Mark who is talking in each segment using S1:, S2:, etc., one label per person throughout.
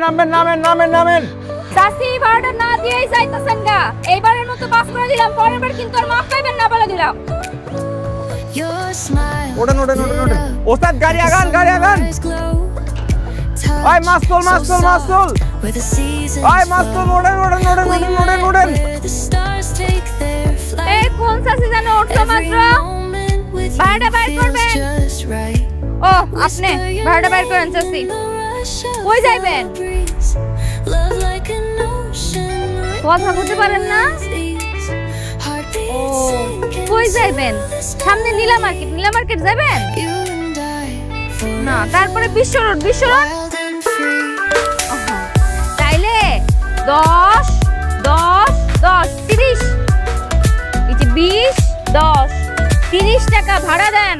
S1: নামেন নামেন নামেন নামেন।
S2: চাচি ভাড়াটা না দিয়েই যাইতেছেন গা। এইবারের মতো মাফ করে দিলাম, পরের বার কিন্তু আর মাফ পাইবেন না বলে দিলাম।
S1: ওঠেন ওঠেন ওঠেন ওঠেন। ওস্তাদ গাড়ি আগান গাড়ি আগান। ওই মাস্তুল মাস্তুল মাস্তুল। ওই মাস্তুল ওঠেন ওঠেন ওঠেন ওঠেন ওঠেন ওঠেন।
S2: এই কোন চাচি জানো উঠলো মাত্র? ভাড়াটা বাইর করবেন। ও আপনি ভাড়াটা বাইর করেন চাচি। কই যাইবেন? কথা বলতে পারেন না? ও কই যাইবেন? সামনে নীলা মার্কেট যাবেন না? তারপরে বিশ্ব রোড তাইলে 10 10 10 30 এই যে 20 10 30 টাকা ভাড়া দেন।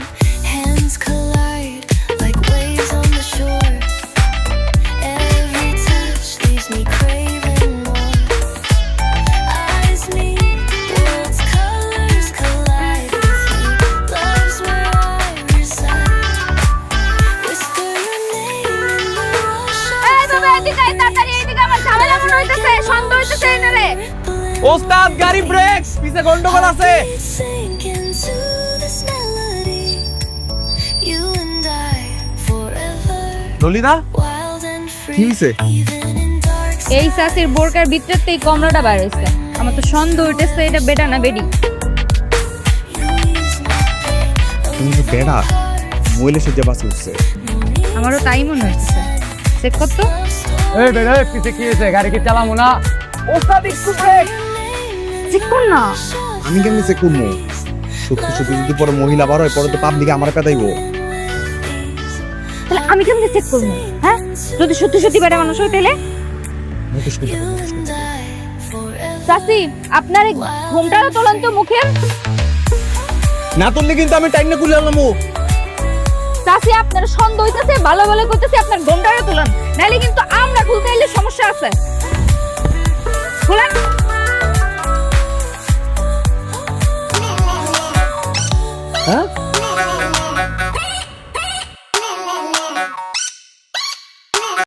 S1: ওস্তাদ গাড়ি ব্রেক, পিছে গন্ডগোল আছে। ললিতা কি হইছে?
S2: এই চাচির বোরকার ভিতরতেই কমলাটা বাইর হইছে। আমার তো সন্দেহ হইতেছে এটা বেটা না বেডি।
S1: তুমি তো বেড়া মোবাইলে সে বাসে উঠছে।
S2: আমারও তাই মনে হচ্ছে। চেক কর তো।
S1: এই বেড়া পিছে কি হইছে? গাড়ি কি চালামু না? ওস্তাদ একটু ব্রেক
S2: চেক কর না।
S1: আমি কেমনে চেক করবো? সত্যি সত্যি যদি পরে মহিলা বার হয় পরে তো পাবলিকে আমার পেটাইবো।
S2: তাহলে আমি কেমনে চেক করবো? হ্যাঁ যদি সত্যি সত্যি বেটা মানুষ হয় তাহলে? চাচি আপনার ঘুমটাও তোলেন তো মুখে।
S1: না তুললে কিন্তু আমি টাইম না খুলে আনলাম।
S2: চাচি আপনার সন্দেহ হইতেছে, ভালো ভালো করতেছে, আপনার ঘুমটাও তোলেন, নাইলে কিন্তু আমরা খুলতে এলে সমস্যা আছে। খুলেন।
S1: হ্যাঁ